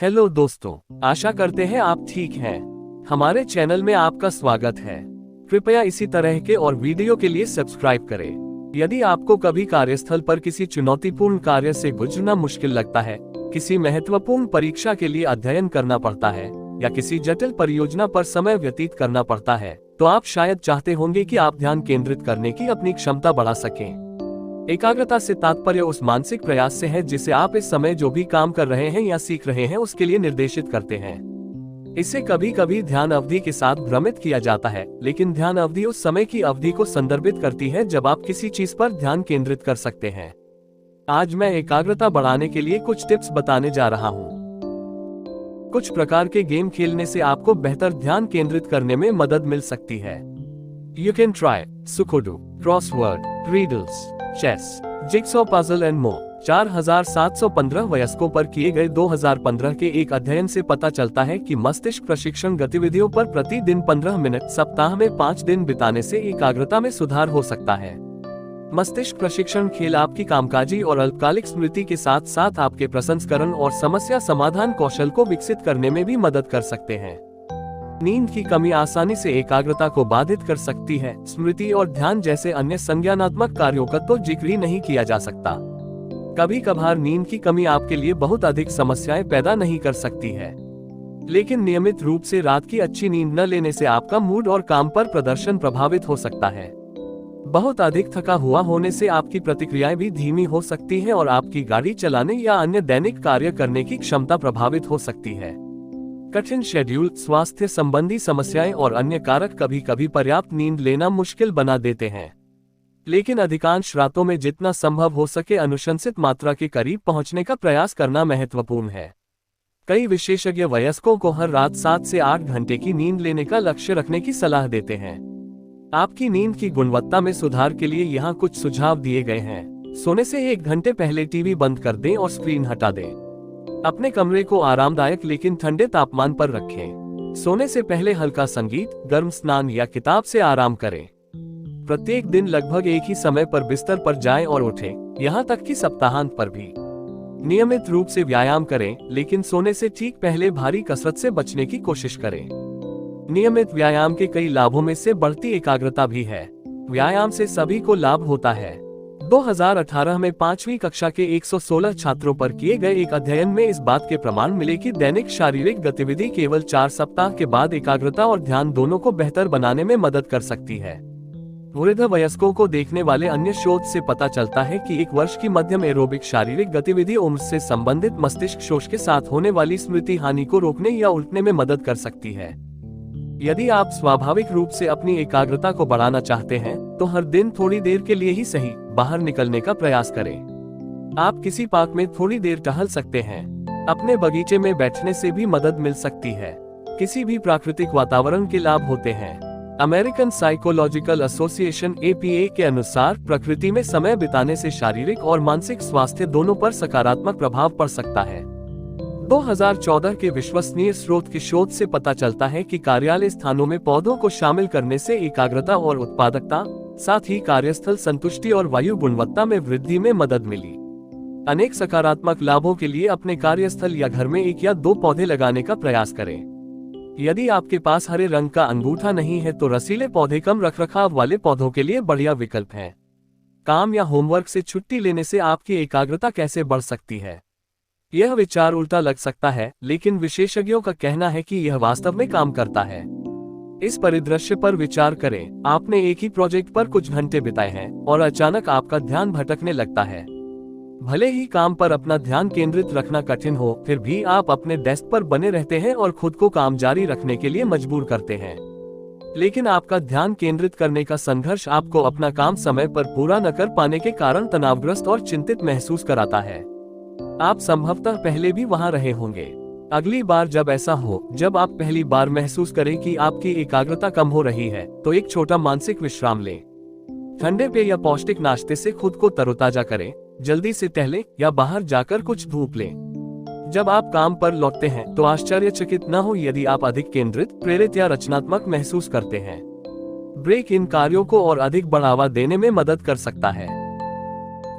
Hello दोस्तों, आशा करते हैं आप ठीक हैं। हमारे चैनल में आपका स्वागत है। कृपया इसी तरह के और वीडियो के लिए सब्सक्राइब करें। यदि आपको कभी कार्यस्थल पर किसी चुनौतीपूर्ण कार्य से गुजरना मुश्किल लगता है, किसी महत्वपूर्ण परीक्षा के लिए अध्ययन करना पड़ता है या किसी जटिल परियोजना पर समय व्यतीत करना पड़ता है, तो आप शायद चाहते होंगे कि आप ध्यान केंद्रित करने की अपनी क्षमता बढ़ा सकें। एकाग्रता से तात्पर्य उस मानसिक प्रयास से है जिसे आप इस समय जो भी काम कर रहे हैं या सीख रहे हैं उसके लिए निर्देशित करते हैं। इसे कभी कभी ध्यान अवधि के साथ भ्रमित किया जाता है, लेकिन ध्यान अवधि उस समय की अवधि को संदर्भित करती है जब आप किसी चीज पर ध्यान केंद्रित कर सकते हैं। आज मैं एकाग्रता बढ़ाने के लिए कुछ टिप्स बताने जा रहा हूँ। कुछ प्रकार के गेम खेलने से आपको बेहतर ध्यान केंद्रित करने में मदद मिल सकती है। You can try sudoku, crossword, riddles, chess, jigsaw puzzle and more. 4715 वयस्कों पर किए गए 2015 के एक अध्ययन से पता चलता है कि मस्तिष्क प्रशिक्षण गतिविधियों पर प्रतिदिन 15 मिनट सप्ताह में 5 दिन बिताने से एकाग्रता में सुधार हो सकता है। मस्तिष्क प्रशिक्षण खेल आपकी कामकाजी और अल्पकालिक स्मृति के साथ साथ आपके प्रसंस्करण और समस्या समाधान कौशल को विकसित करने में भी मदद कर सकते हैं। नींद की कमी आसानी से एकाग्रता को बाधित कर सकती है। स्मृति और ध्यान जैसे अन्य संज्ञानात्मक कार्यों का तो जिक्र ही नहीं किया जा सकता। कभी कभार नींद की कमी आपके लिए बहुत अधिक समस्याएं पैदा नहीं कर सकती है, लेकिन नियमित रूप से रात की अच्छी नींद न लेने से आपका मूड और काम पर प्रदर्शन प्रभावित हो सकता है। बहुत अधिक थका हुआ होने से आपकी प्रतिक्रियाएं भी धीमी हो सकती हैं और आपकी गाड़ी चलाने या अन्य दैनिक कार्य करने की क्षमता प्रभावित हो सकती है। कठिन शेड्यूल, स्वास्थ्य संबंधी समस्याएं और अन्य कारक कभी कभी पर्याप्त नींद लेना मुश्किल बना देते हैं, लेकिन अधिकांश रातों में जितना संभव हो सके अनुशंसित मात्रा के करीब पहुंचने का प्रयास करना महत्वपूर्ण है। कई विशेषज्ञ वयस्कों को हर रात 7 से 8 घंटे की नींद लेने का लक्ष्य रखने की सलाह देते हैं। आपकी नींद की गुणवत्ता में सुधार के लिए यहाँ कुछ सुझाव दिए गए हैं। सोने से 1 घंटे पहले टीवी बंद कर दें और स्क्रीन हटा दें। अपने कमरे को आरामदायक लेकिन ठंडे तापमान पर रखें। सोने से पहले हल्का संगीत, गर्म स्नान या किताब से आराम करें। प्रत्येक दिन लगभग एक ही समय पर बिस्तर पर जाएं और उठें, यहाँ तक कि सप्ताहांत पर भी। नियमित रूप से व्यायाम करें, लेकिन सोने से ठीक पहले भारी कसरत से बचने की कोशिश करें। नियमित व्यायाम के कई लाभों में से बढ़ती एकाग्रता भी है। व्यायाम से सभी को लाभ होता है। 2018 में 5वीं कक्षा के 116 छात्रों पर किए गए एक अध्ययन में इस बात के प्रमाण मिले कि दैनिक शारीरिक गतिविधि केवल 4 सप्ताह के बाद एकाग्रता और ध्यान दोनों को बेहतर बनाने में मदद कर सकती है। वृद्ध वयस्कों को देखने वाले अन्य शोध से पता चलता है कि 1 वर्ष की मध्यम एरोबिक शारीरिक गतिविधि उम्र से संबंधित मस्तिष्क शोष के साथ होने वाली स्मृति हानि को रोकने या उलटने में मदद कर सकती है। यदि आप स्वाभाविक रूप से अपनी एकाग्रता को बढ़ाना चाहते हैं, तो हर दिन थोड़ी देर के लिए ही सही बाहर निकलने का प्रयास करें। आप किसी पार्क में थोड़ी देर टहल सकते हैं। अपने बगीचे में बैठने से भी मदद मिल सकती है। किसी भी प्राकृतिक वातावरण के लाभ होते हैं। अमेरिकन साइकोलॉजिकल एसोसिएशन APA के अनुसार प्रकृति में समय बिताने से शारीरिक और मानसिक स्वास्थ्य दोनों पर सकारात्मक प्रभाव पड़ सकता है। 2014 के विश्वसनीय स्रोत के शोध से पता चलता है कि कार्यालय स्थानों में पौधों को शामिल करने से एकाग्रता और उत्पादकता, साथ ही कार्यस्थल संतुष्टि और वायु गुणवत्ता में वृद्धि में मदद मिली। अनेक सकारात्मक लाभों के लिए अपने कार्यस्थल या घर में 1 या 2 पौधे लगाने का प्रयास करें। यदि आपके पास हरे रंग का अंगूठा नहीं है तो रसीले पौधे कम रखरखाव वाले पौधों के लिए बढ़िया विकल्प हैं। काम या होमवर्क से छुट्टी लेने से आपकी एकाग्रता कैसे बढ़ सकती है? यह विचार उल्टा लग सकता है, लेकिन विशेषज्ञों का कहना है कि यह वास्तव में काम करता है। इस परिदृश्य पर विचार करें। आपने एक ही प्रोजेक्ट पर कुछ घंटे बिताए हैं और अचानक आपका ध्यान भटकने लगता है। भले ही काम पर अपना ध्यान केंद्रित रखना कठिन हो, फिर भी आप अपने डेस्क पर बने रहते हैं और खुद को काम जारी रखने के लिए मजबूर करते हैं। लेकिन आपका ध्यान केंद्रित करने का संघर्ष आपको अपना काम समय पर पूरा न कर पाने के कारण तनावग्रस्त और चिंतित महसूस कराता है। आप संभवतः पहले भी वहां रहे होंगे। अगली बार जब ऐसा हो, जब आप पहली बार महसूस करें कि आपकी एकाग्रता कम हो रही है, तो एक छोटा मानसिक विश्राम लें। ठंडे पेय या पौष्टिक नाश्ते से खुद को तरोताजा करें, जल्दी से टहलें या बाहर जाकर कुछ धूप लें। जब आप काम पर लौटते हैं तो आश्चर्यचकित न हो यदि आप अधिक केंद्रित, प्रेरित या रचनात्मक महसूस करते हैं। ब्रेक इन कार्यों को और अधिक बढ़ावा देने में मदद कर सकता है।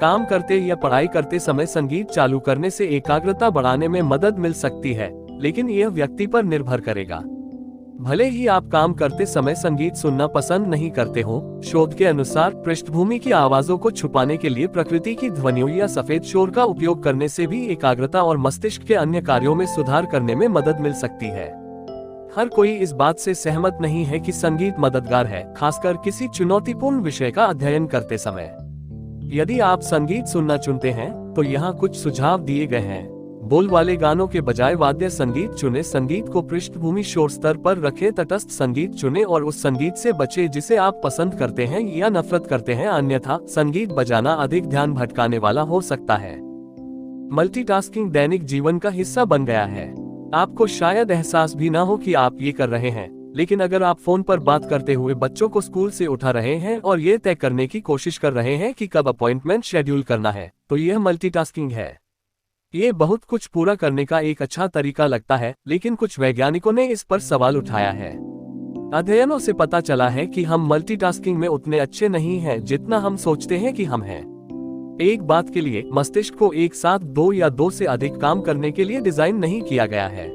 काम करते या पढ़ाई करते समय संगीत चालू करने से एकाग्रता बढ़ाने में मदद मिल सकती है, लेकिन यह व्यक्ति पर निर्भर करेगा। भले ही आप काम करते समय संगीत सुनना पसंद नहीं करते हो, शोध के अनुसार पृष्ठभूमि की आवाजों को छुपाने के लिए प्रकृति की ध्वनियों या सफेद शोर का उपयोग करने से भी एकाग्रता और मस्तिष्क के अन्य कार्यों में सुधार करने में मदद मिल सकती है। हर कोई इस बात से सहमत नहीं है कि संगीत मददगार है, खासकर किसी चुनौतीपूर्ण विषय का अध्ययन करते समय। यदि आप संगीत सुनना चुनते हैं, तो यहाँ कुछ सुझाव दिए गए हैं। बोल वाले गानों के बजाय वाद्य संगीत चुनें। संगीत को पृष्ठभूमि शोर स्तर पर रखें। तटस्थ संगीत चुनें और उस संगीत से बचें जिसे आप पसंद करते हैं या नफरत करते हैं, अन्यथा संगीत बजाना अधिक ध्यान भटकाने वाला हो सकता है। मल्टीटास्किंग दैनिक जीवन का हिस्सा बन गया है। आपको शायद एहसास भी ना हो कि आप ये कर रहे हैं, लेकिन अगर आप फोन पर बात करते हुए बच्चों को स्कूल से उठा रहे हैं और ये तय करने की कोशिश कर रहे हैं कि कब अपॉइंटमेंट शेड्यूल करना है, तो यह मल्टीटास्किंग है। ये बहुत कुछ पूरा करने का एक अच्छा तरीका लगता है, लेकिन कुछ वैज्ञानिकों ने इस पर सवाल उठाया है। अध्ययनों से पता चला है कि हम मल्टीटास्किंग में उतने अच्छे नहीं हैं जितना हम सोचते हैं कि हम हैं। एक बात के लिए मस्तिष्क को एक साथ 2 या 2 से अधिक काम करने के लिए डिजाइन नहीं किया गया है।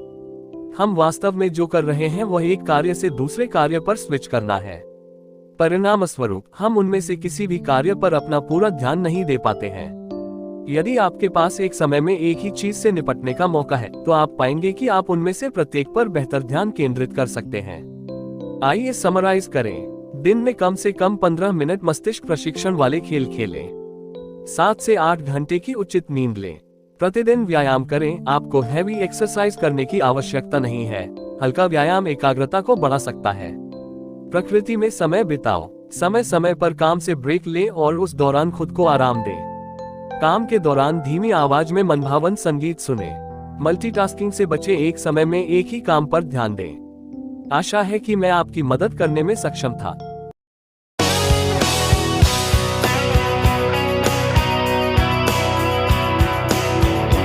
हम वास्तव में जो कर रहे हैं वह एक कार्य से दूसरे कार्य पर स्विच करना है। परिणाम स्वरूप हम उनमें से किसी भी कार्य पर अपना पूरा ध्यान नहीं दे पाते हैं। यदि आपके पास एक समय में एक ही चीज से निपटने का मौका है, तो आप पाएंगे कि आप उनमें से प्रत्येक पर बेहतर ध्यान केंद्रित कर सकते हैं। आइए समराइज करें। दिन में कम से कम 15 मिनट मस्तिष्क प्रशिक्षण वाले खेल खेलें। 7 से 8 घंटे की उचित नींद लें। प्रतिदिन व्यायाम करें। आपको हैवी एक्सरसाइज करने की आवश्यकता नहीं है। हल्का व्यायाम एकाग्रता को बढ़ा सकता है। प्रकृति में समय बिताओ। समय समय पर काम से ब्रेक लें और उस दौरान खुद को आराम दें। काम के दौरान धीमी आवाज में मनभावन संगीत सुनें। मल्टीटास्किंग से बचे। एक समय में एक ही काम पर ध्यान दें। आशा है कि मैं आपकी मदद करने में सक्षम था।